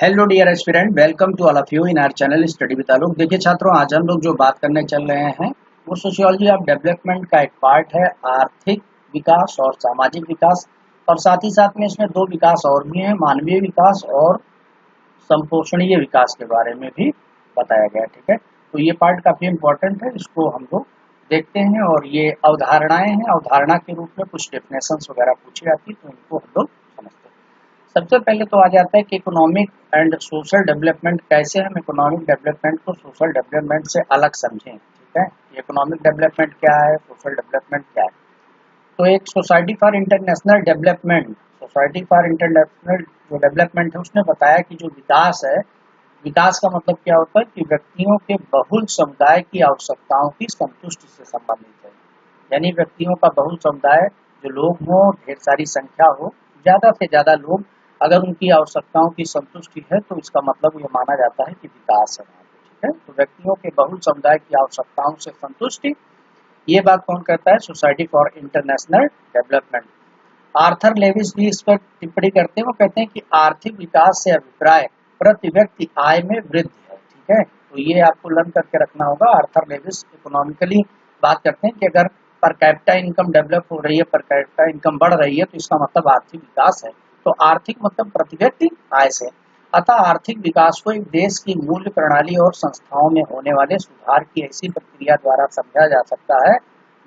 Hello dear aspirant, welcome to all of you in our channel study with Alok. देखिए छात्रों, आज हम लोग जो बात करने चल रहे हैं वो सोशियोलॉजी ऑफ डेवलपमेंट का एक पार्ट है, आर्थिक विकास और सामाजिक विकास। और साथ ही साथ में इसमें दो विकास और भी हैं, मानवीय विकास और संपोषणीय विकास के बारे में भी बताया गया है। ठीक है, तो ये पार्ट काफी इम्पोर्टेंट है, इसको हम लोग देखते हैं। और ये अवधारणाएं हैं, अवधारणा के रूप में कुछ डेफिनेशंस वगैरह पूछी जाती है, तो इनको हम लोग समझते हैं। सबसे पहले तो आ जाता है कि इकोनॉमिक एंड सोशल डेवलपमेंट, कैसे हम इकोनॉमिक डेवलपमेंट को सोशल डेवलपमेंट से अलग समझें। ठीक है, इकोनॉमिक डेवलपमेंट क्या है, सोशल डेवलपमेंट क्या है। तो एक society for international development, society for international जो डेवलपमेंट है उसने बताया कि जो विकास है, विकास का मतलब क्या होता है कि व्यक्तियों के बहुल समुदाय की आवश्यकताओं की संतुष्टि से संबंधित है। यानी व्यक्तियों का बहुल समुदाय, जो लोग हों, ढेर सारी संख्या हो, ज़्यादा से ज़्यादा लोग, अगर उनकी आवश्यकताओं की संतुष्टि है तो इसका मतलब ये माना जाता है कि विकास है वहाँ पे। ठीक है, तो व्यक्तियों के बहुल समुदाय की आवश्यकताओं से संतुष्टि, ये बात कौन कहता है? Society for international development. Arthur Lewis भी इस पर टिप्पणी करते हैं। वो कहते हैं कि आर्थिक विकास से अभिप्राय प्रति व्यक्ति आय में वृद्धि है। ठीक है, तो ये आपको लर्न करके रखना होगा। आर्थर लेविस इकोनॉमिकली बात करते हैं कि अगर पर कैपिटा इनकम डेवलप हो रही है, पर कैपिटा इनकम बढ़ रही है, तो इसका मतलब आर्थिक विकास है। तो आर्थिक मतलब प्रति व्यक्ति आय से। अतः आर्थिक विकास को एक देश की मूल्य प्रणाली और संस्थाओं में होने वाले सुधार की ऐसी प्रक्रिया द्वारा समझा जा सकता है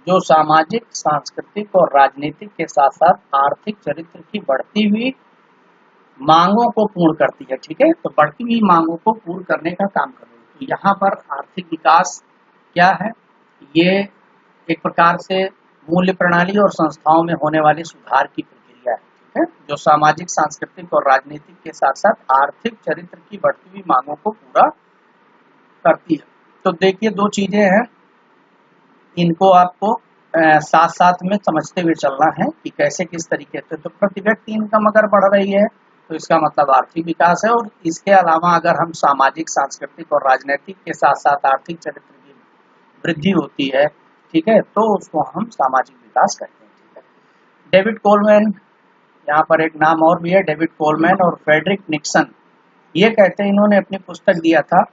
जो सामाजिक, सांस्कृतिक और राजनीतिक के साथ साथ आर्थिक चरित्र की बढ़ती हुई मांगों को पूर्ण करती है। ठीक है, तो बढ़ती हुई मांगों को पूर्ण करने का काम कर रही है। तो यहाँ पर आर्थिक विकास क्या है? ये एक प्रकार से मूल्य प्रणाली और संस्थाओं में होने वाले सुधार की प्रक्रिया है। ठीक है, जो सामाजिक, सांस्कृतिक और राजनीतिक के साथ साथ आर्थिक चरित्र की बढ़ती हुई मांगों को पूरा करती है। तो देखिए, दो चीजें हैं, इनको आपको साथ साथ में समझते हुए चलना है कि कैसे, किस तरीके से। तो प्रति व्यक्ति इनकम अगर बढ़ रही है तो इसका मतलब आर्थिक विकास है। और इसके अलावा अगर हम सामाजिक, सांस्कृतिक और राजनीतिक के साथ साथ आर्थिक चरित्र की वृद्धि होती है, ठीक है, तो उसको हम सामाजिक विकास कहते हैं। ठीक है, डेविड कोलमैन, यहाँ पर एक नाम और भी है, डेविड कोलमैन और फ्रेडरिक निक्सन, ये कहते हैं, इन्होंने अपनी पुस्तक दिया था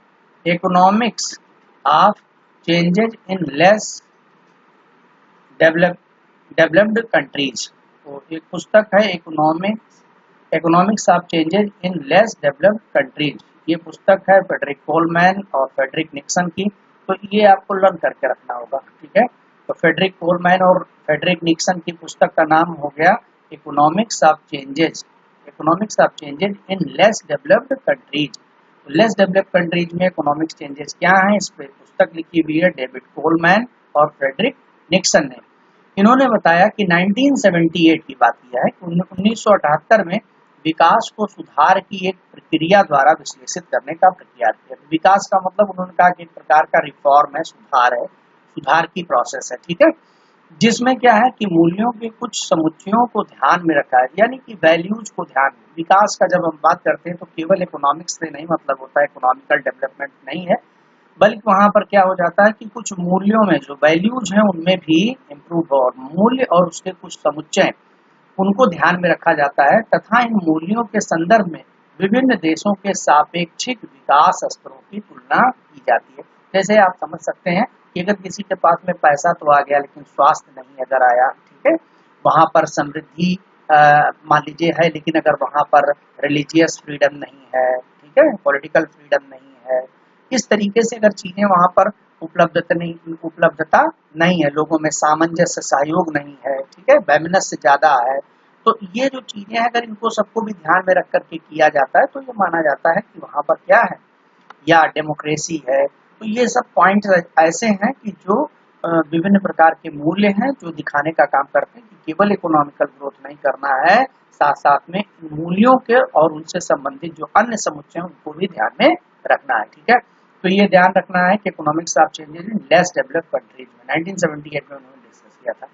economics of changes in less developed countries. तो एक पुस्तक है economics of changes in less developed countries. ये पुस्तक है फ्रेडरिक कोलमैन और फ्रेडरिक निक्सन की। तो ये आपको लर्न करके रखना होगा। ठीक है, तो फ्रेडरिक कोलमैन और फ्रेडरिक निक्सन की पुस्तक का नाम हो गया economics of changes in less developed countries. Less developed countries में इकोनॉमिक्स चेंजेस क्या हैं, इस पर पुस्तक लिखी हुई है डेविड कोलमैन और फ्रेडरिक निक्सन ने। इन्होंने बताया कि 1978 की बात किया है कि 1978 में विकास को सुधार की एक प्रक्रिया द्वारा विश्लेषित करने का प्रयास किया। विकास का मतलब उन्होंने कहा कि एक प्रकार का रिफॉर्म है, सुधार है, सुधार की प्रोसेस है। ठीक है, जिसमें क्या है कि मूल्यों के कुछ समुच्चयों को ध्यान में रखा है, यानी कि वैल्यूज को ध्यान में। विकास का जब हम बात करते हैं तो केवल इकोनॉमिक्स से नहीं मतलब होता है, इकोनॉमिकल डेवलपमेंट नहीं है, बल्कि वहां पर क्या हो जाता है कि कुछ मूल्यों में, जो वैल्यूज हैं, उनमें भी इम्प्रूव हो, और मूल्य और उसके कुछ समुच्चय, उनको ध्यान में रखा जाता है तथा इन मूल्यों के संदर्भ में विभिन्न देशों के सापेक्षिक विकास स्तरों की तुलना की जाती है। जैसे आप समझ सकते हैं कि अगर किसी के पास में पैसा तो आ गया लेकिन स्वास्थ्य नहीं अगर आया, ठीक है, वहां पर समृद्धि मान लीजिए है, लेकिन अगर वहां पर रिलीजियस फ्रीडम नहीं है, ठीक है, पॉलिटिकल फ्रीडम नहीं है, इस तरीके से अगर चीजें वहां पर उपलब्धता नहीं है, लोगों में सामंजस्य, सहयोग नहीं है, ठीक है, वैमनस्य ज्यादा है, तो ये जो चीजें हैं, अगर इनको सबको भी ध्यान में रख करके किया जाता है तो ये माना जाता है कि वहां पर क्या है, या डेमोक्रेसी है। तो ये सब पॉइंट ऐसे हैं कि जो विभिन्न प्रकार के मूल्य हैं जो दिखाने का काम करते हैं कि केवल इकोनॉमिकल ग्रोथ नहीं करना है, साथ साथ में मूल्यों के और उनसे संबंधित जो अन्य समुच्चय हैं उनको भी ध्यान में रखना है। ठीक है, तो ये ध्यान रखना है कि economics of changes in less developed countries में 1978 में उन्होंने डिस्कस किया था।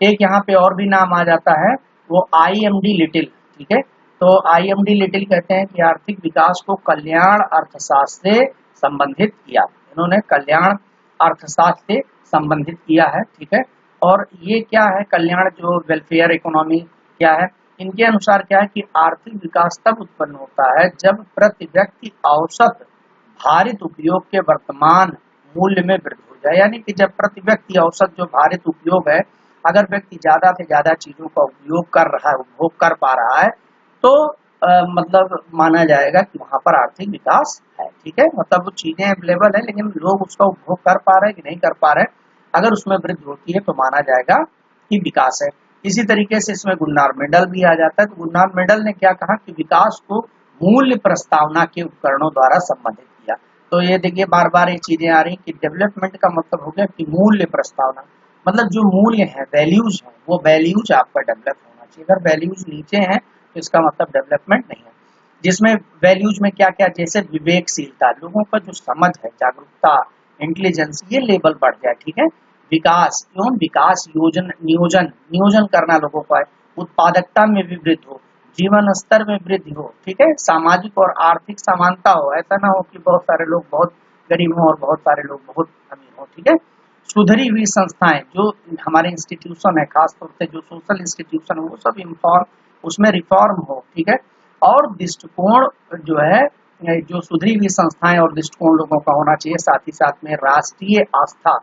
एक यहाँ पे और भी नाम आ जाता है, वो IMD लिटिल। ठीक है, तो IMD लिटिल कहते हैं कि आर्थिक विकास को कल्याण अर्थशास्त्र से संबंधित किया। इन्होंने कल्याण अर्थशास्त्र से संबंधित किया है। ठीक है, और ये क्या है, कल्याण जो वेलफेयर इकोनॉमी क्या है, इनके अनुसार क्या है कि आर्थिक विकास तब उत्पन्न होता है जब प्रति व्यक्ति औसत भारित उपयोग के वर्तमान मूल्य में वृद्धि हो जाए। यानी कि जब प्रति व्यक्ति औसत जो भारित उपयोग है, अगर व्यक्ति ज्यादा से ज्यादा चीजों का उपयोग कर रहा है, उपभोग कर पा रहा है, तो मतलब माना जाएगा कि वहां पर आर्थिक विकास है। ठीक है, मतलब वो चीजें अवेलेबल है लेकिन लोग उसका उपभोग कर पा रहे हैं कि नहीं कर पा रहे हैं, अगर उसमें वृद्धि होती है तो माना जाएगा कि विकास है। इसी तरीके से इसमें गुन्नार मेंडल भी आ जाता है। तो गुन्नार मेंडल ने क्या कहा कि विकास को मूल्य प्रस्तावना के उपकरणों द्वारा संबंधित किया। तो ये देखिए बार बार ये चीजें आ रही कि डेवलपमेंट का मतलब हो गया कि मूल्य प्रस्तावना, मतलब जो मूल्य है, वैल्यूज है, वो वैल्यूज आपका डेवलप होना चाहिए। अगर वैल्यूज नीचे हैं तो इसका मतलब डेवलपमेंट नहीं है। जिसमें वैल्यूज में क्या क्या, जैसे विवेकशीलता, लोगों का जो समझ है, जागरूकता, इंटेलिजेंस, ये लेवल बढ़ जाए। ठीक है, विकास एवं विकास योजन नियोजन नियोजन करना लोगों का है, उत्पादकता में भी वृद्धि हो, जीवन स्तर में वृद्धि हो। ठीक है, सामाजिक और आर्थिक समानता हो, ऐसा ना हो कि बहुत सारे लोग बहुत गरीब हो और बहुत सारे लोग बहुत अमीर हो। ठीक है, सुधरी हुई संस्थाएं, जो हमारे इंस्टीट्यूशन है, खासतौर से जो सोशल इंस्टीट्यूशन है, वो सब इन्फॉर्म, उसमें रिफॉर्म हो। ठीक है, और दृष्टिकोण जो है, जो सुधरी हुई संस्थाएं और दृष्टिकोण लोगों का होना चाहिए। साथ ही साथ में राष्ट्रीय आस्था,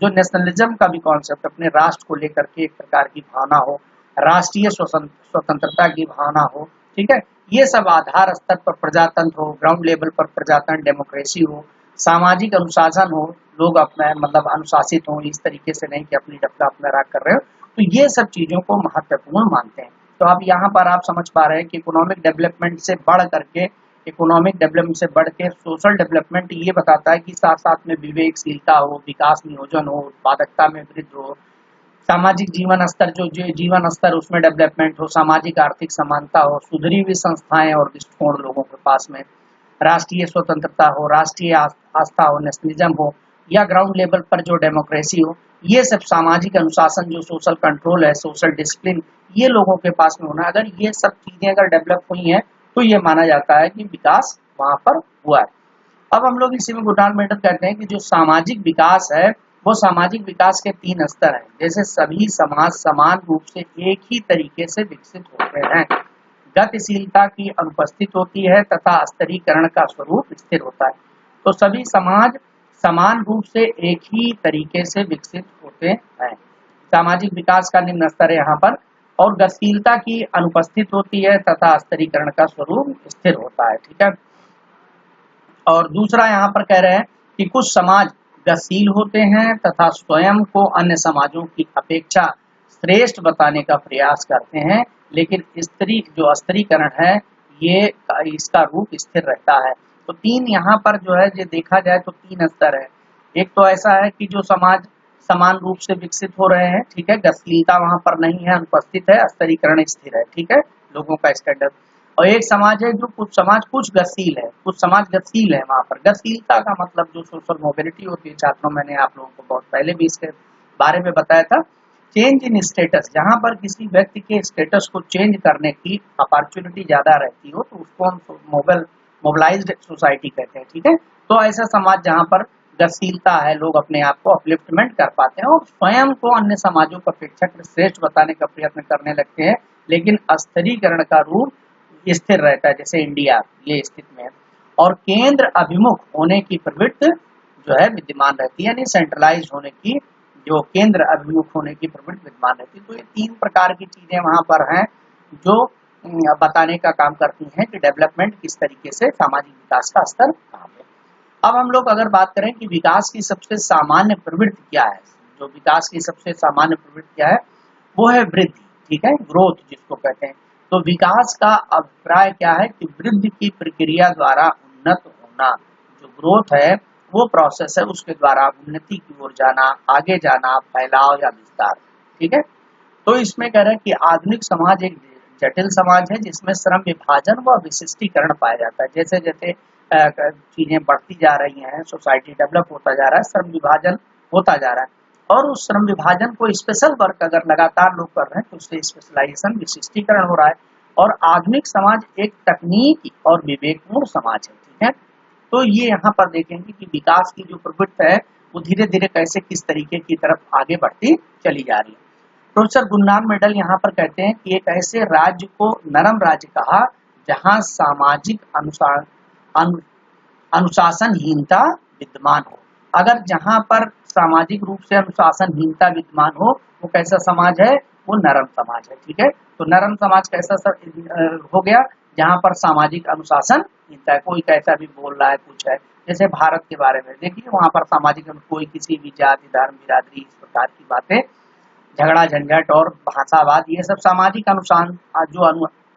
जो नेशनलिज्म का भी कॉन्सेप्ट, अपने राष्ट्र को लेकर के एक प्रकार की भावना हो, राष्ट्रीय स्वतंत्रता की भावना हो। ठीक है, ये सब आधार स्तर पर प्रजातंत्र हो, ग्राउंड लेवल पर प्रजातंत्र डेमोक्रेसी हो, सामाजिक अनुशासन हो, लोग अपना मतलब अनुशासित हो, इस तरीके से नहीं कि अपनी डपला अपना राग कर रहे हो। तो ये सब चीजों को महत्वपूर्ण मानते हैं। तो अब यहाँ पर आप समझ पा रहे हैं कि इकोनॉमिक डेवलपमेंट से बढ़ करके, इकोनॉमिक डेवलपमेंट से बढ़ के सोशल डेवलपमेंट ये बताता है कि साथ साथ में विवेकशीलता हो, विकास नियोजन हो, उत्पादकता में वृद्धि हो, सामाजिक जीवन स्तर, जो जो जीवन स्तर उसमें डेवलपमेंट हो, सामाजिक आर्थिक समानता हो, सुधरी हुई संस्थाएं और दृष्टिकोण लोगों के पास में, राष्ट्रीय स्वतंत्रता हो, राष्ट्रीय आस्था हो, नेशनलिज्म हो, या ग्राउंड लेवल पर जो डेमोक्रेसी हो, ये सब सामाजिक अनुशासन, जो सोशल कंट्रोल है, सोशल डिसिप्लिन, ये लोगों के पास में होना। अगर ये सब चीजें अगर डेवलप हुई हैं तो ये माना जाता है कि विकास वहां पर हुआ है। अब हम लोग इसी में गुडान मेंडल कहते हैं कि जो सामाजिक विकास है, वो सामाजिक विकास के 3 स्तर हैं। जैसे सभी समाज समान रूप से एक ही तरीके से विकसित होते हैं, गतिशीलता की अनुपस्थित होती है तथा स्तरीकरण का स्वरूप स्थिर होता है। तो सभी समाज समान रूप से एक ही तरीके से विकसित होते हैं। सामाजिक विकास का निम्न स्तर है यहाँ पर, और गतिशीलता की अनुपस्थित होती है तथा स्तरीकरण का स्वरूप स्थिर होता है। ठीक है, और दूसरा यहाँ पर कह रहे हैं कि कुछ समाज गतिशील होते हैं तथा स्वयं को अन्य समाजों की अपेक्षा श्रेष्ठ बताने का प्रयास करते हैं, लेकिन जो स्तरीकरण है, ये इसका रूप स्थिर रहता है। तो 3 यहाँ पर जो है, ये देखा जाए तो 3 स्तर है। एक तो ऐसा है कि जो समाज समान रूप से विकसित हो रहे हैं, ठीक है, गतिशीलता वहां पर नहीं है, अनुपस्थित है, स्तरीकरण स्थिर है। ठीक है, लोगों का स्टैंडर्ड। और एक समाज है जो कुछ गतिशील है, कुछ समाज गतिशील है। वहां पर गतिशीलता का मतलब जो सोशल मोबिलिटी होती है, छात्रों, मैंने आप लोगों को बहुत पहले भी इसके बारे में बताया था। चेंज इन स्टेटस, जहां पर किसी व्यक्ति के स्टेटस को चेंज करने की अपॉर्चुनिटी ज्यादा रहती हो, तो उसको हम मोबिलाइज्ड सोसाइटी कहते हैं। ठीक है, तो ऐसा समाज जहां पर गतिशीलता है, लोग अपने आप को अपलिफ्टमेंट कर पाते हैं और स्वयं को अन्य समाजों को अपेक्षाकृत श्रेष्ठ बताने का प्रयत्न करने लगते हैं, लेकिन स्तरीकरण का रूप स्थिर रहता है, जैसे इंडिया ये स्थिति में है। और केंद्र अभिमुख होने की प्रवृत्ति जो है विद्यमान रहती है, यानी सेंट्रलाइज होने की, जो केंद्र अभिमुख होने की प्रवृत्ति विद्यमान रहती है। तो ये 3 प्रकार की चीजें वहां पर हैं जो बताने का काम करती हैं कि डेवलपमेंट किस तरीके से, सामाजिक विकास का स्तर कहाँ पे। अब हम लोग अगर बात करें कि विकास की सबसे सामान्य प्रवृत्ति क्या है, जो विकास की सबसे सामान्य प्रवृत्ति क्या है, वो है वृद्धि। ठीक है, ग्रोथ जिसको कहते हैं। तो विकास का अभिप्राय क्या है कि वृद्धि की प्रक्रिया द्वारा उन्नत होना, जो ग्रोथ है वो प्रोसेस है, उसके द्वारा उन्नति की ओर जाना, आगे जाना, फैलाव या विस्तार। ठीक है, तो इसमें कह रहे हैं कि आधुनिक समाज एक जटिल समाज है जिसमें श्रम विभाजन व विशिष्टीकरण पाया जाता है। जैसे जैसे चीजें बढ़ती जा रही हैं, सोसाइटी डेवलप होता जा रहा है, श्रम विभाजन होता जा रहा है, और उस श्रम विभाजन को स्पेशल वर्क अगर लगातार लोग कर रहे हैं तो उससे स्पेशलाइजेशन, विशिष्टीकरण हो रहा है। और आधुनिक समाज एक तकनीकी और विवेकपूर्ण समाज है। ठीक है, तो ये यहाँ पर देखेंगे कि विकास की जो प्रवृत्ति है वो धीरे धीरे कैसे, किस तरीके की तरफ आगे बढ़ती चली जा रही है। प्रोफेसर गुरनाम मेडल यहाँ पर कहते हैं कि एक ऐसे राज्य को नरम राज्य कहा जहाँ सामाजिक अनुशासनहीनता विद्यमान हो। अगर जहाँ पर सामाजिक रूप से अनुशासनहीनता विद्यमान हो, वो कैसा समाज है? वो नरम समाज है। ठीक है, तो नरम समाज कैसा हो गया? जहाँ पर सामाजिक अनुशासनहीनता है, कोई कैसा भी बोल रहा है, कुछ है। जैसे भारत के बारे में देखिए, वहाँ पर सामाजिक कोई किसी भी जाति धर्म बिरादरी इस प्रकार की बातें, झगड़ा झंझट और भाषावाद, ये सब सामाजिक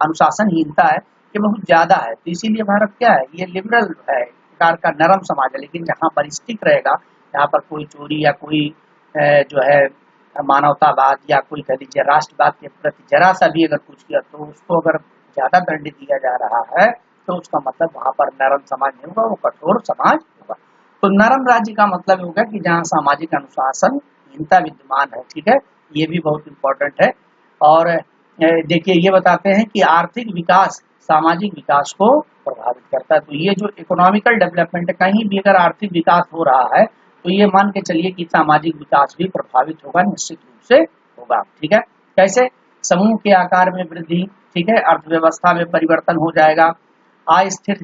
अनुशासनहीनता है, ये बहुत ज्यादा है। तो इसीलिए भारत क्या है? ये लिबरल है, प्रकार का नरम समाज है। लेकिन जहाँ पर स्टिक रहेगा, जहाँ पर कोई चोरी या कोई जो है मानवतावाद या कोई कह लीजिए राष्ट्रवाद के प्रति जरा सा भी अगर कुछ किया, तो उसको अगर ज्यादा दंड दिया जा रहा है, तो उसका मतलब वहाँ पर नरम समाज नहीं होगा, वो कठोर समाज होगा। तो नरम राज्य का मतलब होगा कि जहाँ सामाजिक अनुशासनहीनता विद्यमान है। ठीक है, ये भी बहुत इम्पोर्टेंट है। और देखिए, ये बताते हैं कि आर्थिक विकास सामाजिक विकास को प्रभावित करता है। तो ये जो इकोनॉमिकल डेवलपमेंट है, कहीं भी अगर आर्थिक विकास हो रहा है, तो ये मान के चलिए कि सामाजिक विकास भी प्रभावित होगा, निश्चित रूप से होगा। ठीक है, कैसे? समूह के आकार में वृद्धि, ठीक है, अर्थव्यवस्था में परिवर्तन हो जाएगा, अस्थिर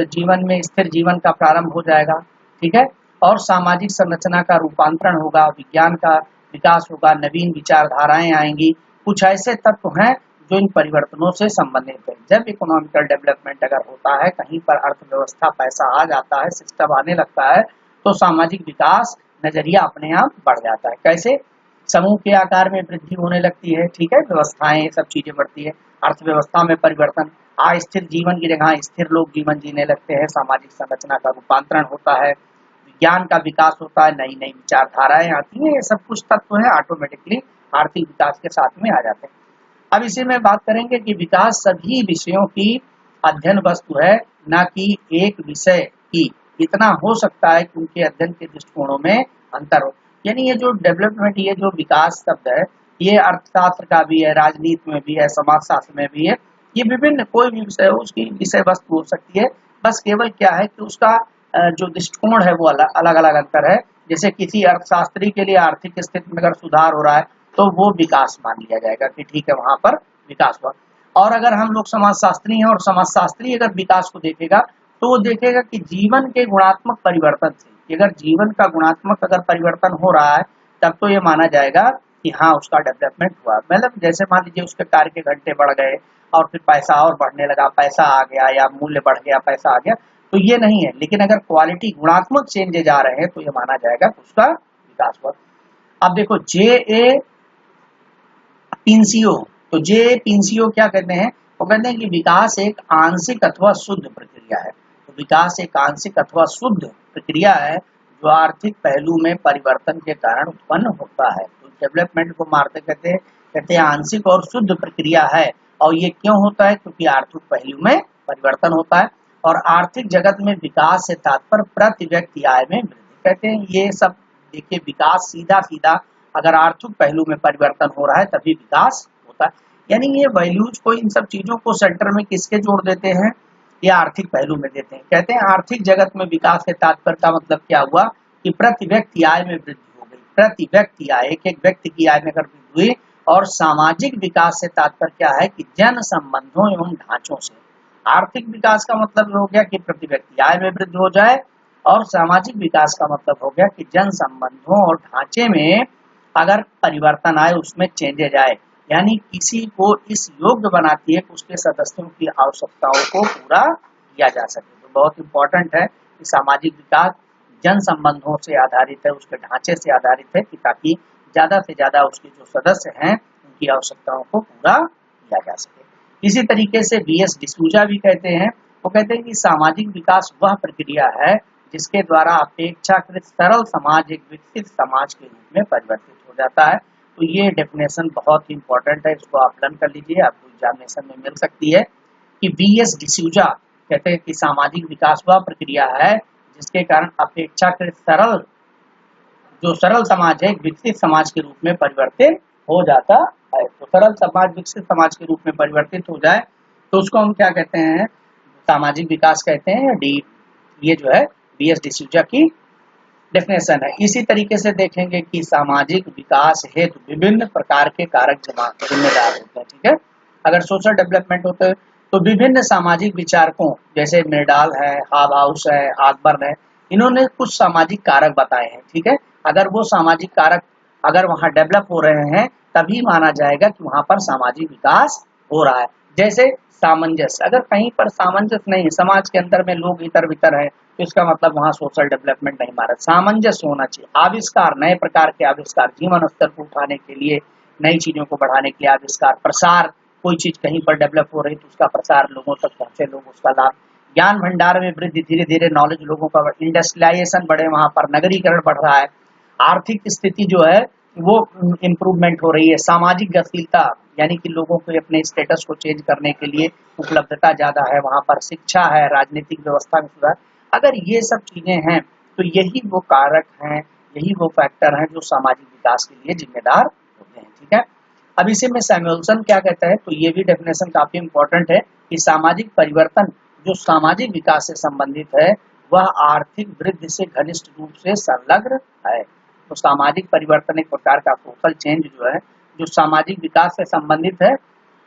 जीवन में स्थिर जीवन का प्रारंभ हो जाएगा। ठीक है, और सामाजिक संरचना का रूपांतरण होगा, विज्ञान का विकास होगा, नवीन विचारधाराएं आएंगी। कुछ ऐसे तत्व हैं जो इन परिवर्तनों से संबंधित है। जब इकोनॉमिकल डेवलपमेंट अगर होता है, कहीं पर अर्थव्यवस्था, पैसा आ जाता है, सिस्टम आने लगता है, तो सामाजिक विकास नजरिया अपने आप बढ़ जाता है। कैसे? समूह के आकार में वृद्धि होने लगती है। ठीक है, व्यवस्थाएं, सब चीजें बढ़ती है, अर्थव्यवस्था में परिवर्तन, अस्थिर जीवन की जगह स्थिर लोग जीवन जीने लगते हैं, सामाजिक संरचना का रूपांतरण होता है, विज्ञान का विकास होता है, नई नई विचारधाराएं आती है। ये सब कुछ तत्व है, ऑटोमेटिकली आर्थिक विकास के साथ में आ जाते हैं। अब इसी में बात करेंगे कि विकास सभी विषयों की अध्ययन वस्तु है, न कि एक विषय की। इतना हो सकता है कि उनके अध्ययन के दृष्टिकोणों में अंतर हो। यानी ये जो डेवलपमेंट, ये जो विकास शब्द है, ये अर्थशास्त्र का भी है, राजनीति में भी है, समाजशास्त्र में भी है। ये विभिन्न कोई भी विषय हो, उसकी विषय वस्तु हो सकती है। बस केवल क्या है कि उसका जो दृष्टिकोण है वो अलग अलग अंतर है। जैसे किसी अर्थशास्त्री के लिए आर्थिक स्थिति में अगर सुधार हो रहा है, तो वो विकास मान लिया जाएगा कि ठीक है, वहां पर विकास हुआ। और अगर हम लोग समाजशास्त्री हैं और समाजशास्त्री अगर विकास को देखेगा, तो वो देखेगा कि जीवन के गुणात्मक परिवर्तन से, अगर जीवन का गुणात्मक अगर परिवर्तन हो रहा है, तब तो ये माना जाएगा कि हाँ, उसका डेवलपमेंट हुआ। मतलब जैसे मान लीजिए उसके कार्य के घंटे बढ़ गए और फिर पैसा और बढ़ने लगा, पैसा आ गया या मूल्य बढ़ गया, पैसा आ गया, तो ये नहीं है। लेकिन अगर क्वालिटी गुणात्मक चेंजेज आ रहे हैं, तो ये माना जाएगा कि उसका विकास हुआ। अब देखो, जे पिंसियो, तो जे पिंसियो क्या कहते हैं? वो कहते हैं कि विकास एक आंशिक अथवा शुद्ध प्रक्रिया है। तो विकास एक आंशिक अथवा शुद्ध प्रक्रिया है जो आर्थिक पहलू में परिवर्तन के कारण उत्पन्न होता है। तो डेवलपमेंट को मारते कहते हैं आंशिक और शुद्ध प्रक्रिया है। और ये क्यों होता है? क्योंकि आर्थिक पहलू में परिवर्तन होता है। और आर्थिक जगत में विकास से तात्पर्य प्रति व्यक्ति आय में वृद्धि। कहते हैं ये सब देखिए, विकास सीधा सीधा अगर आर्थिक पहलू में परिवर्तन हो रहा है, तभी विकास होता है। यानी ये वैल्यूज को, इन सब चीजों को सेंटर में किसके जोड़ देते हैं? ये आर्थिक पहलू में देते हैं। कहते हैं आर्थिक जगत में विकास के तात्पर्य का मतलब क्या हुआ कि प्रति व्यक्ति आय में वृद्धि हो गई। प्रति व्यक्ति आय, एक एक व्यक्ति की आय में अगर वृद्धि हुई। और सामाजिक विकास से तात्पर्य क्या है कि जन संबंधों एवं ढांचों से। आर्थिक विकास का मतलब हो गया कि प्रति व्यक्ति आय में वृद्धि हो जाए, और सामाजिक विकास का मतलब हो गया कि जन संबंधों और ढांचे में अगर परिवर्तन आए, उसमें चेंजेज आए। यानी किसी को इस योग्य बनाती है कि उसके सदस्यों की आवश्यकताओं को पूरा किया जा सके। तो बहुत इंपॉर्टेंट है कि सामाजिक विकास जन संबंधों से आधारित है, उसके ढांचे से आधारित है, कि ताकि ज्यादा से ज्यादा उसके जो सदस्य हैं, उनकी आवश्यकताओं को पूरा किया जा सके। इसी तरीके से बीएस डिसूजा भी कहते हैं, वो कहते हैं कि सामाजिक विकास वह प्रक्रिया है जिसके द्वारा अपेक्षाकृत सरल समाज एक विकसित समाज के रूप में परिवर्तित हो जाता है। तो ये डेफिनेशन बहुत ही इंपॉर्टेंट है, इसको आप लर्न कर लीजिए, आपको एग्जामिनेशन में मिल सकती है। कि बीएस डिसूजा कहते हैं कि सामाजिक विकास वह प्रक्रिया है जिसके कारण अपेक्षाकृत सरल समाज है एक विकसित समाज के रूप में परिवर्तित हो जाता है। तो सरल समाज विकसित समाज के रूप में परिवर्तित हो जाए, तो उसको हम क्या कहते हैं? सामाजिक विकास कहते हैं। ये जो है बीएस डिसूजा की डेफिनेशन है। इसी तरीके से देखेंगे कि सामाजिक विकास हेतु विभिन्न प्रकार के कारक जिम्मेदार होते हैं, ठीक है। अगर सोशल डेवलपमेंट होते हैं तो विभिन्न सामाजिक विचारकों जैसे मेरडाल है, हाउस है, आकबर है, इन्होंने कुछ सामाजिक कारक बताए हैं, ठीक है। अगर वो सामाजिक कारक अगर वहाँ डेवलप हो रहे हैं तभी माना जाएगा कि वहाँ पर सामाजिक विकास हो रहा है। जैसे सामंजस्य, अगर कहीं पर सामंजस्य नहीं है, समाज के अंदर में लोग इतर बितर है, तो इसका मतलब वहाँ सोशल डेवलपमेंट नहीं मारा। सामंजस्य होना चाहिए। आविष्कार, नए प्रकार के आविष्कार, जीवन स्तर को उठाने के लिए, नई चीजों को बढ़ाने के लिए आविष्कार, प्रसार, कोई चीज कहीं पर डेवलप हो रही तो उसका प्रसार लोगों तक पहुंचे, लोग उसका लाभ, ज्ञान भंडार में वृद्धि, धीरे धीरे नॉलेज लोगों का, इंडस्ट्रियलाइजेशन बढ़े, वहां पर नगरीकरण बढ़ रहा है, आर्थिक स्थिति जो है वो इम्प्रूवमेंट हो रही है, सामाजिक गतिशीलता यानी कि लोगों को अपने स्टेटस को चेंज करने के लिए उपलब्धता ज्यादा है, वहां पर शिक्षा है, राजनीतिक व्यवस्था में सुधार। अगर ये सब चीजें हैं तो यही वो कारक हैं, यही वो फैक्टर हैं जो सामाजिक विकास के लिए जिम्मेदार होते हैं, ठीक है। अब इसी में सैमुअल्सन क्या कहता है, तो ये भी डेफिनेशन काफी इंपॉर्टेंट है कि सामाजिक परिवर्तन जो सामाजिक विकास से संबंधित है वह आर्थिक वृद्धि से घनिष्ठ रूप से संलग्न है। तो सामाजिक परिवर्तन एक प्रकार का सोशल चेंज जो है, जो सामाजिक विकास से संबंधित है,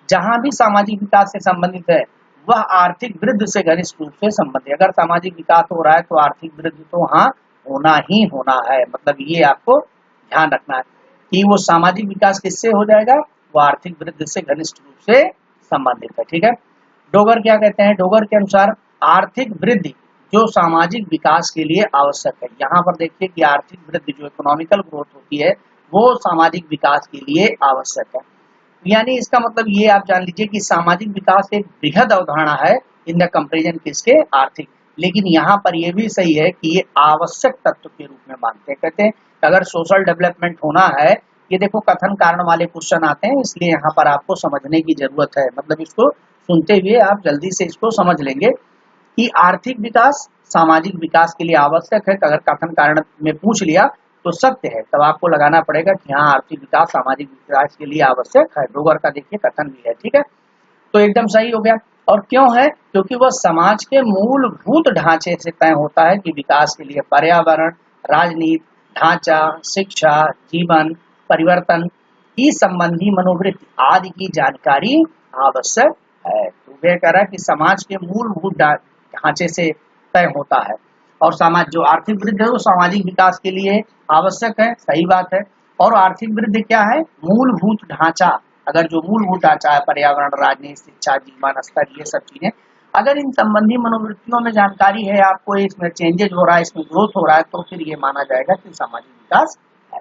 जहां भी सामाजिक विकास से संबंधित है वह आर्थिक वृद्धि से घनिष्ठ रूप से संबंधित है। अगर सामाजिक विकास हो रहा है तो आर्थिक वृद्धि तो वहाँ होना ही होना है, मतलब ये आपको ध्यान रखना है कि वो सामाजिक विकास किससे हो जाएगा, वो आर्थिक वृद्धि से घनिष्ठ रूप से संबंधित है, ठीक है। डोगर क्या कहते हैं, डोगर के अनुसार आर्थिक वृद्धि जो सामाजिक विकास के लिए आवश्यक है। यहाँ पर देखिए कि आर्थिक वृद्धि जो इकोनॉमिकल ग्रोथ होती है वो सामाजिक विकास के लिए आवश्यक है। यानी इसका मतलब ये आप जान लीजिए कि सामाजिक विकास एक बृहद अवधारणा है इन द कंपेरिजन किसके, आर्थिक। लेकिन यहाँ पर यह भी सही है कि ये आवश्यक तत्व के रूप में मानते हैं। कहते हैं कि अगर सोशल डेवलपमेंट होना है, ये देखो कथन कारण वाले क्वेश्चन आते हैं, इसलिए यहाँ पर आपको समझने की जरूरत है, मतलब इसको सुनते हुए आप जल्दी से इसको समझ लेंगे कि आर्थिक विकास सामाजिक विकास के लिए आवश्यक है। अगर कथन कारण में पूछ लिया तो सत्य है, तब आपको लगाना पड़ेगा कि हाँ आर्थिक विकास सामाजिक विकास के लिए आवश्यक है। डोगर का देखिए कथन भी है, ठीक है, तो एकदम सही हो गया। और क्यों है, क्योंकि वह समाज के मूलभूत ढांचे से तय होता है कि विकास के लिए पर्यावरण, राजनीति, ढांचा, शिक्षा, जीवन परिवर्तन की संबंधी मनोवृत्ति आदि की जानकारी आवश्यक है। तो वह कह रहा है कि समाज के मूलभूत ढांचे से तय होता है, और समाज जो आर्थिक वृद्धि है वो सामाजिक विकास के लिए आवश्यक है, सही बात है। और आर्थिक वृद्धि क्या है, मूलभूत ढांचा। अगर जो मूलभूत ढांचा है, पर्यावरण, राजनीति, शिक्षा, जीवन स्तर, ये सब चीजें, अगर इन संबंधी मनोवृत्तियों में जानकारी है, आपको इसमें चेंजेज हो रहा है, इसमें ग्रोथ हो रहा है, तो फिर ये माना जाएगा कि सामाजिक विकास है।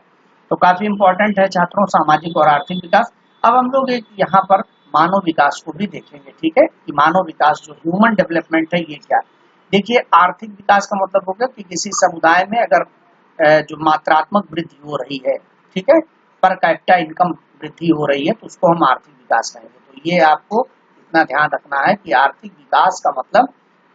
तो काफी इंपॉर्टेंट है छात्रों सामाजिक और आर्थिक विकास। अब हम लोग एक यहाँ पर मानव विकास को भी देखेंगे, ठीक है, कि मानव विकास जो ह्यूमन डेवलपमेंट है ये क्या है। देखिए आर्थिक विकास का मतलब होगा कि किसी समुदाय में अगर जो मात्रात्मक वृद्धि हो रही है, ठीक है, पर कैपिटा इनकम वृद्धि हो रही है, तो उसको हम आर्थिक विकास कहेंगे। तो ये आपको इतना ध्यान रखना है कि आर्थिक विकास का मतलब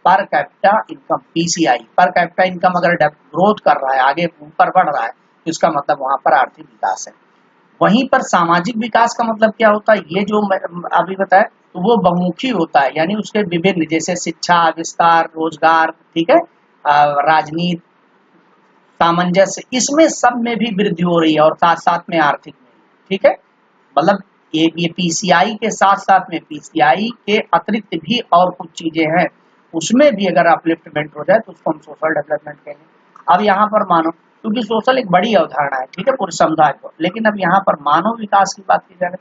per capita income, PCI, per capita income अगर ग्रोथ कर रहा है, आगे ऊपर बढ़ रहा है, तो इसका मतलब वहां पर आर्थिक विकास है। वहीं पर सामाजिक विकास का मतलब क्या होता है, ये जो अभी बताया, तो वो बहुमुखी होता है, यानी उसके विभिन्न जैसे शिक्षा, विस्तार, रोजगार, ठीक है, राजनीति, सामंजस्य, इसमें सब में भी वृद्धि हो रही है और साथ साथ में आर्थिक में, ठीक है। मतलब ये पीसीआई के साथ साथ में, पीसीआई के अतिरिक्त भी और कुछ चीजें हैं, उसमें भी अगर अपलिफ्टमेंट हो जाए तो उसको हम सोशल डेवलपमेंट कहेंगे। अब यहाँ पर मानो, क्योंकि सोशल एक बड़ी अवधारणा है, ठीक है, पूरे समुदाय को, लेकिन अब यहाँ पर मानव विकास की बात की जाए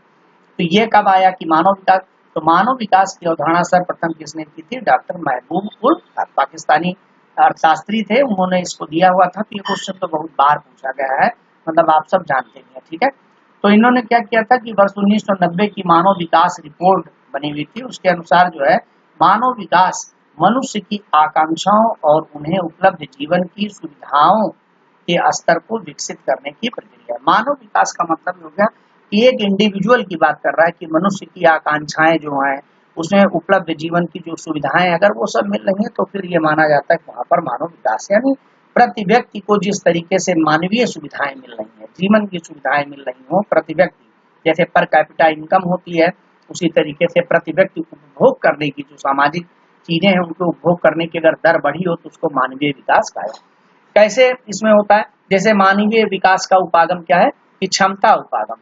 तो ये कब आया कि मानव विकास, तो मानव विकास की अवधारणा सर्वप्रथम किसने की थी, डॉक्टर महबूब उल हक, पाकिस्तानी अर्थशास्त्री थे, उन्होंने इसको दिया हुआ था। तो ये क्वेश्चन तो बहुत बार पूछा गया है, मतलब आप सब जानते हैं, ठीक है। तो इन्होंने क्या किया था कि वर्ष 1990 की मानव विकास रिपोर्ट बनी हुई थी, उसके अनुसार जो है मानव विकास मनुष्य की आकांक्षाओं और उन्हें उपलब्ध जीवन की सुविधाओं के स्तर को विकसित करने की प्रक्रिया। मानव विकास का मतलब हो गया कि एक इंडिविजुअल की बात कर रहा है कि मनुष्य की आकांक्षाएं जो हैं, उसमें उपलब्ध जीवन की जो सुविधाएं अगर वो सब मिल रही है तो फिर ये माना जाता है कि वहाँ पर मानव विकास, यानी प्रति व्यक्ति को जिस तरीके से मानवीय सुविधाएं मिल रही हैं, जीवन की सुविधाएं मिल रही हो प्रति व्यक्ति, जैसे पर कैपिटा इनकम होती है, उसी तरीके से प्रति व्यक्ति उपभोग करने की जो सामाजिक चीजें हैं उनको उपभोग करने की अगर दर बढ़ी हो तो उसको मानवीय विकास कहा। कैसे इसमें होता है, जैसे मानवीय विकास का उपागम क्या है कि क्षमता उपागम।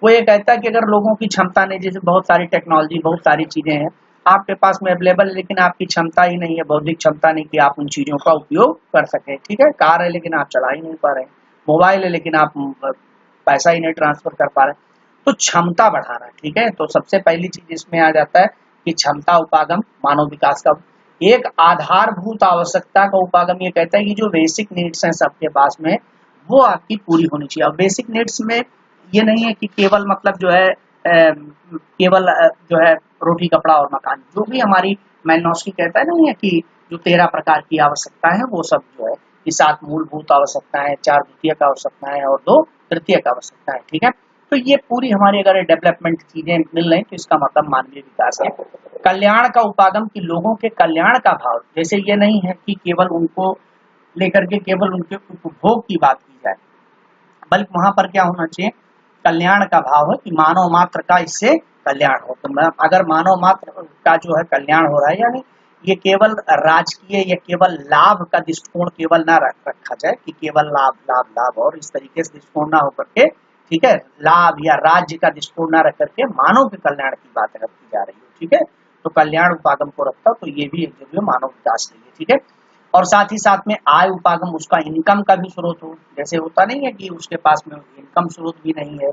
वो ये कहता है कि अगर लोगों की क्षमता नहीं, जैसे बहुत सारी टेक्नोलॉजी, बहुत सारी चीजें हैं आपके पास में अवेलेबल है, लेकिन आपकी क्षमता ही नहीं है, बौद्धिक क्षमता नहीं कि आप उन चीजों का उपयोग कर सकें, ठीक है। कार है लेकिन आप चला ही नहीं पा रहे हैं, मोबाइल है लेकिन आप पैसा ही नहीं ट्रांसफर कर पा रहे हैं, तो क्षमता बढ़ाना, ठीक है। तो सबसे पहली चीज इसमें आ जाता है कि क्षमता उपागम मानव विकास का एक आधारभूत आवश्यकता का उपागम। ये कहता है कि जो बेसिक नीड्स हैं सबके पास में वो आपकी पूरी होनी चाहिए। और बेसिक नीड्स में ये नहीं है कि केवल मतलब जो है केवल जो है रोटी कपड़ा और मकान, जो भी हमारी मैलिनोव्स्की कहता है ना, कि जो 13 प्रकार की आवश्यकता है वो सब जो है कि 7 मूलभूत आवश्यकताएं, 4 द्वितीयक आवश्यकताएं और 2 तृतीयक आवश्यकताएं, ठीक है। तो ये पूरी हमारी अगर डेवलपमेंट चीजें मिल रही तो इसका मतलब मानवीय विकास है। कल्याण का उपागम की लोगों के कल्याण का भाव, जैसे ये नहीं है कि केवल उनको लेकर के केवल उनके उपभोग की बात की जाए, बल्कि वहां पर क्या होना चाहिए, कल्याण का भाव है कि मानव मात्र का इससे कल्याण हो। तो अगर मानव मात्र का जो है कल्याण हो रहा है, यानी ये केवल राजकीय या केवल लाभ का दृष्टिकोण केवल ना रखा जाए कि केवल लाभ लाभ लाभ और इस तरीके से दृष्टिकोण ना होकर के, ठीक है, लाभ या राज्य का दृष्टिकोण ना रख करके मानव के कल्याण की बात अगर की जा रही है, ठीक है, तो कल्याण उपागम को रखता, तो ये भी एक जरूरी मानव विकास नहीं है, ठीक है। और साथ ही साथ में आय उपागम, उसका इनकम का भी स्रोत हो, जैसे होता नहीं है कि उसके पास में इनकम स्रोत भी नहीं है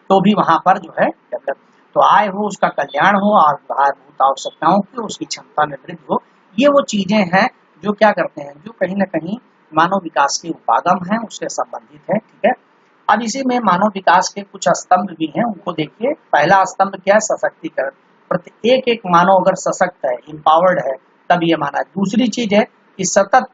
तो भी वहां पर जो है डेवलप, तो आय हो, उसका कल्याण हो और आधारभूत आवश्यकताओं की उसकी क्षमता में वृद्धि हो। ये वो चीजें हैं जो क्या करते हैं, जो कहीं ना कहीं मानव विकास के उपागम है उससे संबंधित है, ठीक है। अब इसी में मानव विकास के कुछ स्तंभ भी हैं, उनको देखिए। पहला स्तंभ क्या है, सशक्तिकरण। प्रत्येक एक मानव अगर सशक्त है, एम्पावर्ड है, तब ये माना। दूसरी चीज है कि सतत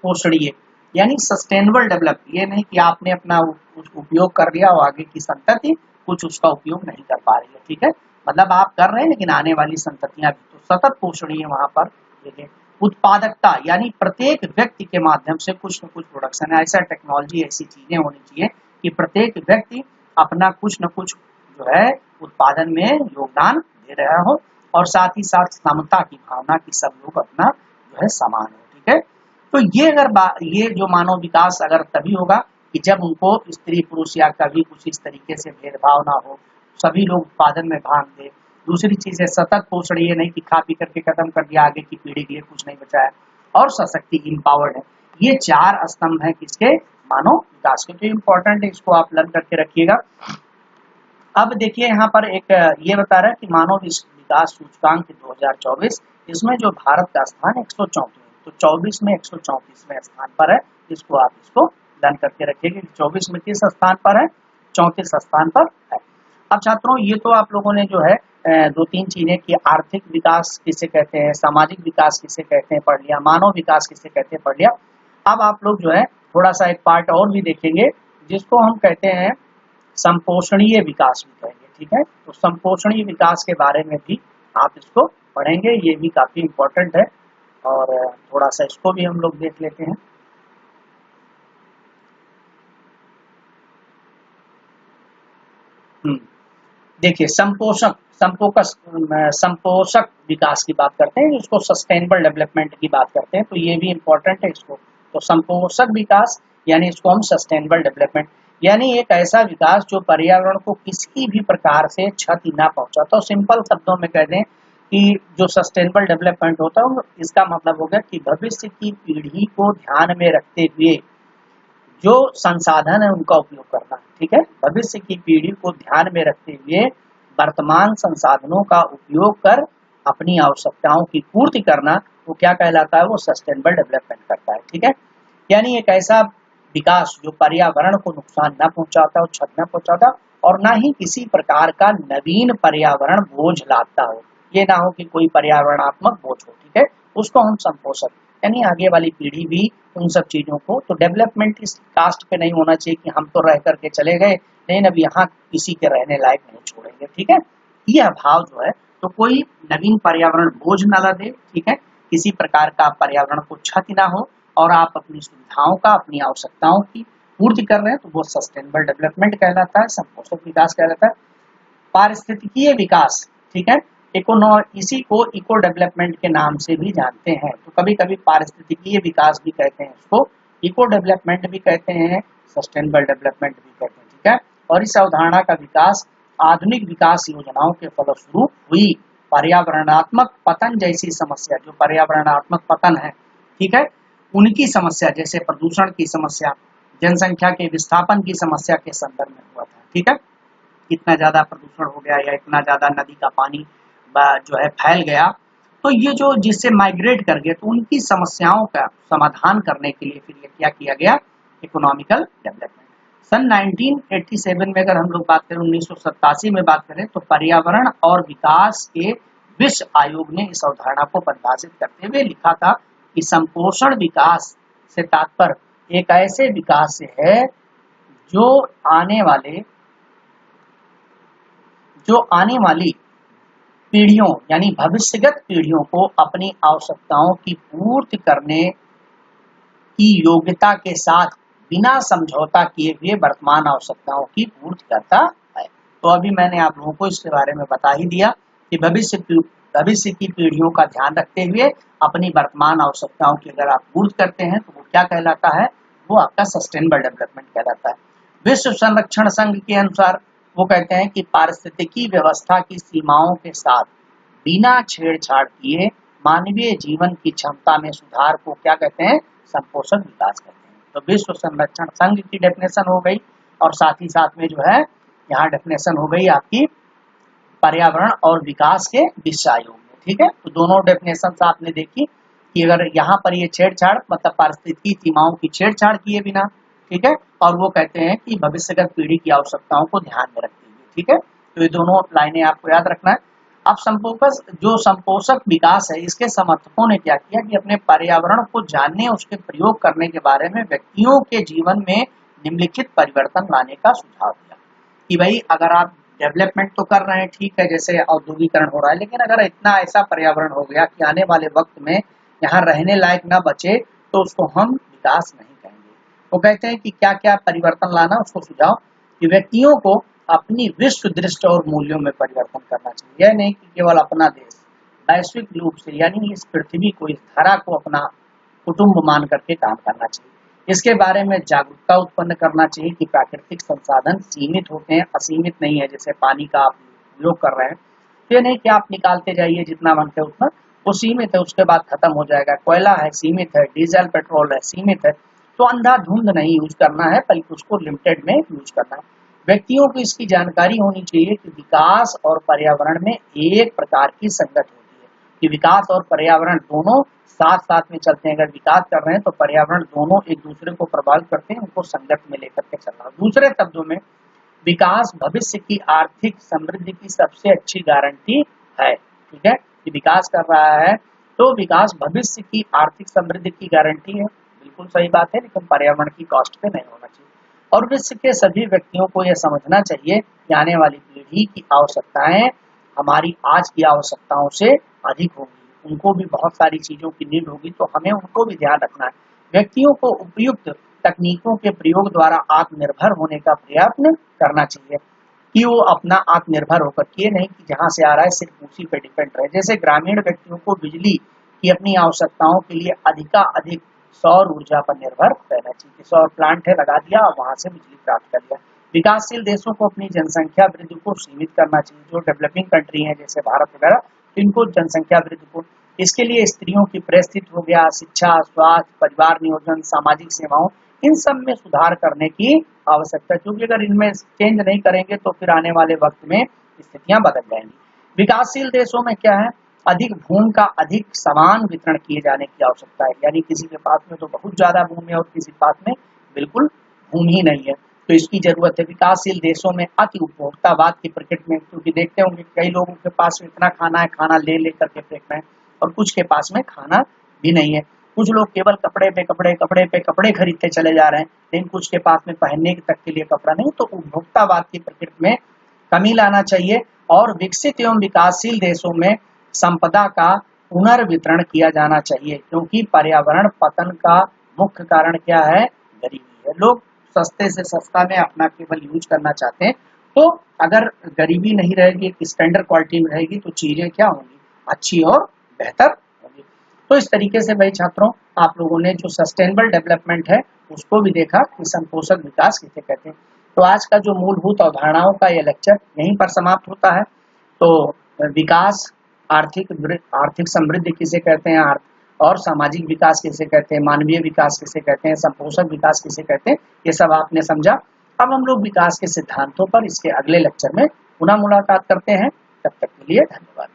पोषणीय, यानी सस्टेनेबल डेवलप। ये नहीं कि आपने अपना उपयोग कर लिया और आगे की संतति कुछ उसका उपयोग नहीं कर पा रही है, ठीक है, मतलब आप कर रहे हैं लेकिन आने वाली संततियां भी, तो सतत पोषणीय वहां पर देखें। उत्पादकता, यानी प्रत्येक व्यक्ति के माध्यम से कुछ न कुछ प्रोडक्शन है, ऐसा टेक्नोलॉजी, ऐसी चीजें होनी चाहिए कि प्रत्येक व्यक्ति अपना कुछ न कुछ जो है उत्पादन में योगदान दे रहा हो, और साथ ही साथ समता की भावना की सब लोग अपना जो है समान हो, ठीक है। तो ये अगर ये जो मानव विकास अगर तभी होगा कि जब उनको स्त्री पुरुष या कभी कुछ इस तरीके से भेदभाव ना हो, सभी लोग उत्पादन में भाग दे। दूसरी चीज है सतत पोषण, ये नहीं कि खा पी करके खत्म कर दिया, आगे की पीढ़ी के लिए कुछ नहीं बचाया। और सशक्ति, इम्पावर्ड है। ये 4 स्तंभ है किसके, मानव विकास के। तो इम्पोर्टेंट है, इसको आप लर्न करके रखिएगा। अब देखिए यहाँ पर एक ये बता रहा है कि मानव विकास सूचकांक 2024, इसमें जो भारत का स्थान 134, तो 24 में 134वें स्थान पर है। इसको आप इसको लर्न करके रखिएगा। 24 में किस स्थान पर है, 34 स्थान पर है। अब छात्रों ये तो आप लोगों ने जो है 2-3 चीजें की, आर्थिक विकास किसे कहते हैं, सामाजिक विकास किसे कहते हैं पढ़ लिया, मानव विकास किसे कहते हैं पढ़ लिया। अब आप लोग जो है थोड़ा सा एक पार्ट और भी देखेंगे जिसको हम कहते हैं संपोषणीय विकास भी कहेंगे, ठीक है। तो संपोषणीय विकास के बारे में भी आप इसको पढ़ेंगे, ये भी काफी इम्पोर्टेंट है। और थोड़ा सा इसको भी हम लोग देख लेते हैं। देखिए संपोषक विकास की बात करते हैं, इसको सस्टेनेबल डेवलपमेंट की बात करते हैं, तो ये भी इम्पोर्टेंट है इसको। तो संपोषक विकास यानी इसको हम सस्टेनेबल डेवलपमेंट, यानी एक ऐसा विकास जो पर्यावरण को किसी भी प्रकार से क्षति ना पहुंचाता। तो सिंपल शब्दों में कह दें कि जो सस्टेनेबल डेवलपमेंट होता है इसका मतलब हो गया कि भविष्य की पीढ़ी को ध्यान में रखते हुए जो संसाधन है उनका उपयोग करना, ठीक है। भविष्य की पीढ़ी को ध्यान में रखते हुए वर्तमान संसाधनों का उपयोग कर अपनी आवश्यकताओं की पूर्ति करना, वो क्या कहलाता है, वो सस्टेनेबल डेवलपमेंट करता है, ठीक है। यानी एक ऐसा विकास जो पर्यावरण को नुकसान न पहुंचाता हो, क्षति न पहुंचाता, और ना ही किसी प्रकार का नवीन पर्यावरण बोझ लाता हो। ये ना हो कि कोई पर्यावरणात्मक बोझ हो, ठीक है, उसको हम संपोषक, यानी आगे वाली पीढ़ी भी उन सब चीजों को। तो डेवलपमेंट इस कास्ट पे नहीं होना चाहिए कि हम तो रह करके चले गए लेकिन अब यहाँ किसी के रहने लायक नहीं छोड़ेंगे, ठीक है। यह भाव जो है, तो कोई नवीन पर्यावरण बोझ न ला दे, ठीक है, किसी प्रकार का पर्यावरण को क्षति ना हो, और आप अपनी सुविधाओं का, अपनी आवश्यकताओं की पूर्ति कर रहे हैं, तो वो सस्टेनेबल डेवलपमेंट कहलाता है, संपोषक विकास कहलाता है। पारिस्थितिकीय विकास, ठीक है, इसी को इको डेवलपमेंट के नाम से भी जानते हैं। तो कभी कभी पारिस्थितिकीय विकास भी कहते हैं इसको, इको डेवलपमेंट भी कहते हैं, सस्टेनेबल डेवलपमेंट भी कहते हैं, ठीक है। और इस अवधारणा का विकास आधुनिक विकास योजनाओं के फलस्वरूप हुई पर्यावरणात्मक पतन जैसी समस्या, जो पर्यावरणात्मक पतन है, ठीक है, उनकी समस्या, जैसे प्रदूषण की समस्या, जनसंख्या के विस्थापन की समस्या के संदर्भ में हुआ था, ठीक है। इतना ज्यादा प्रदूषण हो गया या इतना ज्यादा नदी का पानी जो है फैल गया, तो ये जो जिससे माइग्रेट कर गए, तो उनकी समस्याओं का समाधान करने के लिए फिर ये क्या किया गया, इकोनॉमिकल डेवलपमेंट। सन 1987 में अगर हम लोग बात करें, 1987 में बात करें, तो पर्यावरण और विकास के विश्व आयोग ने इस अवधारणा को परिभाषित करते हुए लिखा था कि संपोषण विकास से तात्पर्य एक ऐसे विकास से है जो आने वाली पीढ़ियों यानी भविष्यगत पीढ़ियों को अपनी आवश्यकताओं की पूर्ति करने की योग्यता के साथ बिना समझौता किए हुए वर्तमान आवश्यकताओं की पूर्ति करता है। तो अभी मैंने आप लोगों को इसके बारे में बता ही दिया कि भविष्य की पीढ़ियों का ध्यान रखते हुए अपनी वर्तमान आवश्यकताओं की अगर आप पूर्ति करते हैं तो वो क्या कहलाता है, वो आपका सस्टेनेबल डेवलपमेंट कहलाता है। विश्व संरक्षण संघ के अनुसार वो कहते हैं कि पारिस्थितिकी व्यवस्था की सीमाओं के साथ बिना छेड़छाड़ किए मानवीय जीवन की क्षमता में सुधार को क्या कहते हैं, संपोषण विकास कहते हैं। तो विश्व संरक्षण संघ की डेफिनेशन हो गई, और साथ ही साथ में जो है यहाँ डेफिनेशन हो गई आपकी पर्यावरण और विकास के विश्व आयोग में, ठीक है। तो दोनों डेफिनेशन आपने देखी कि अगर यहाँ पर ये छेड़छाड़ मतलब पारिस्थितिकी सीमाओं की छेड़छाड़ किए बिना, ठीक है, और वो कहते हैं कि भविष्यगत पीढ़ी की आवश्यकताओं को ध्यान में रखते हुए, ठीक है। तो ये दोनों लाइनें आपको याद रखना है। अब संपोषक विकास है, इसके समर्थकों ने क्या किया कि अपने पर्यावरण को जानने, उसके प्रयोग करने के बारे में व्यक्तियों के जीवन में निम्नलिखित परिवर्तन लाने का सुझाव दिया कि भाई अगर आप डेवलपमेंट तो कर रहे हैं, ठीक है, जैसे औद्योगिकरण हो रहा है, लेकिन अगर इतना ऐसा पर्यावरण हो गया कि आने वाले वक्त में यहाँ रहने लायक ना बचे, तो उसको हम विकास नहीं कहेंगे। वो कहते हैं कि क्या क्या परिवर्तन लाना, उसको सुझाव कि व्यक्तियों को अपनी विश्व दृष्टि और मूल्यों में परिवर्तन करना चाहिए। यह नहीं कि केवल अपना देश, वैश्विक रूप से यानी इस पृथ्वी को, इस धरा को अपना कुटुंब मान करके काम करना चाहिए। इसके बारे में जागरूकता उत्पन्न करना चाहिए कि प्राकृतिक संसाधन सीमित होते हैं, असीमित नहीं है। जैसे पानी का आप उपयोग कर रहे हैं, तो ये नहीं कि आप निकालते जाइए जितना मन है उतना, वो सीमित है, उसके बाद खत्म हो जाएगा। कोयला है सीमित है, डीजल पेट्रोल है सीमित है, तो अंधाधुंध नहीं यूज करना है, बल्कि उसको लिमिटेड में यूज करना है। व्यक्तियों को इसकी जानकारी होनी चाहिए कि विकास और पर्यावरण में एक प्रकार की संगत होती है, कि विकास और पर्यावरण दोनों साथ साथ में चलते हैं। अगर विकास कर रहे हैं तो पर्यावरण दोनों एक दूसरे को प्रभावित करते हैं, उनको संगत में लेकर के चलना। दूसरे शब्दों में विकास भविष्य की आर्थिक समृद्धि की सबसे अच्छी गारंटी है, ठीक है, कि विकास कर रहा है तो विकास भविष्य की आर्थिक समृद्धि की गारंटी है, बिल्कुल सही बात है, लेकिन पर्यावरण की कॉस्ट पे नहीं होना चाहिए। और विश्व के सभी व्यक्तियों को यह समझना चाहिए कि आने वाली पीढ़ी की आवश्यकताएं हमारी आज की आवश्यकताओं से अधिक होंगी, उनको भी बहुत सारी चीजों की नीड होगी, तो हमें उनको भी ध्यान रखना है। व्यक्तियों को उपयुक्त तकनीकों के प्रयोग द्वारा आत्मनिर्भर होने का प्रयत्न करना चाहिए, कि वो अपना आत्मनिर्भर होकर के नहीं कि जहां से आ रहा है सिर्फ उसी पे डिपेंड रहे। जैसे ग्रामीण व्यक्तियों को बिजली की अपनी आवश्यकताओं के लिए अधिक सौर ऊर्जा पर निर्भर रहना चाहिए। सौर प्लांट है, लगा दिया और वहां से बिजली प्राप्त कर लिया। विकासशील देशों को अपनी जनसंख्या वृद्धि को सीमित करना चाहिए। जो डेवलपिंग कंट्री है जैसे भारत वगैरह, इनको जनसंख्या वृद्धि को, इसके लिए स्त्रियों की परिस्थिति हो गया, शिक्षा, स्वास्थ्य, परिवार नियोजन, सामाजिक सेवाओं, इन सब में सुधार करने की आवश्यकता, क्योंकि अगर इनमें चेंज नहीं करेंगे तो फिर आने वाले वक्त में स्थितियां बदल जाएंगी। विकासशील देशों में क्या है, अधिक भूमि का अधिक समान वितरण किए जाने की आवश्यकता है, यानी किसी के पास में तो बहुत ज्यादा भूमि है और किसी के पास में बिल्कुल भूमि ही नहीं है, तो इसकी जरूरत है। विकासशील देशों में अति उपभोक्तावाद की प्रकृति में, क्योंकि देखते होंगे कई लोगों के पास में इतना खाना है, खाना ले लेकर के फेंकना है, और कुछ के पास में खाना भी नहीं है। कुछ लोग केवल कपड़े पे कपड़े खरीदते चले जा रहे हैं, लेकिन कुछ के पास में पहनने तक के लिए कपड़ा नहीं। तो उपभोक्तावाद की प्रकृति में कमी लाना चाहिए, और विकसित एवं विकासशील देशों में संपदा का पुनर्वितरण किया जाना चाहिए, क्योंकि पर्यावरण पतन का मुख्य कारण क्या है, गरीबी है। लोग सस्ते से सस्ता में अपना केवल यूज करना चाहते हैं, तो अगर गरीबी नहीं रहेगी, स्टैंडर्ड क्वालिटी में रहेगी, तो चीजें क्या होंगी, अच्छी और बेहतर होंगी। तो इस तरीके से भाई छात्रों आप लोगों ने जो सस्टेनेबल डेवलपमेंट है उसको भी देखा कि संपोषक विकास किसे कहते हैं। तो आज का जो मूलभूत अवधारणाओं का यह लेक्चर यहीं पर समाप्त होता है। तो विकास, आर्थिक समृद्धि किसे कहते हैं, और सामाजिक विकास किसे कहते हैं, मानवीय विकास किसे कहते हैं, संपोषक विकास किसे कहते हैं, ये सब आपने समझा। अब हम लोग विकास के सिद्धांतों पर इसके अगले लेक्चर में पुनः मुलाकात करते हैं। तब तक के लिए धन्यवाद।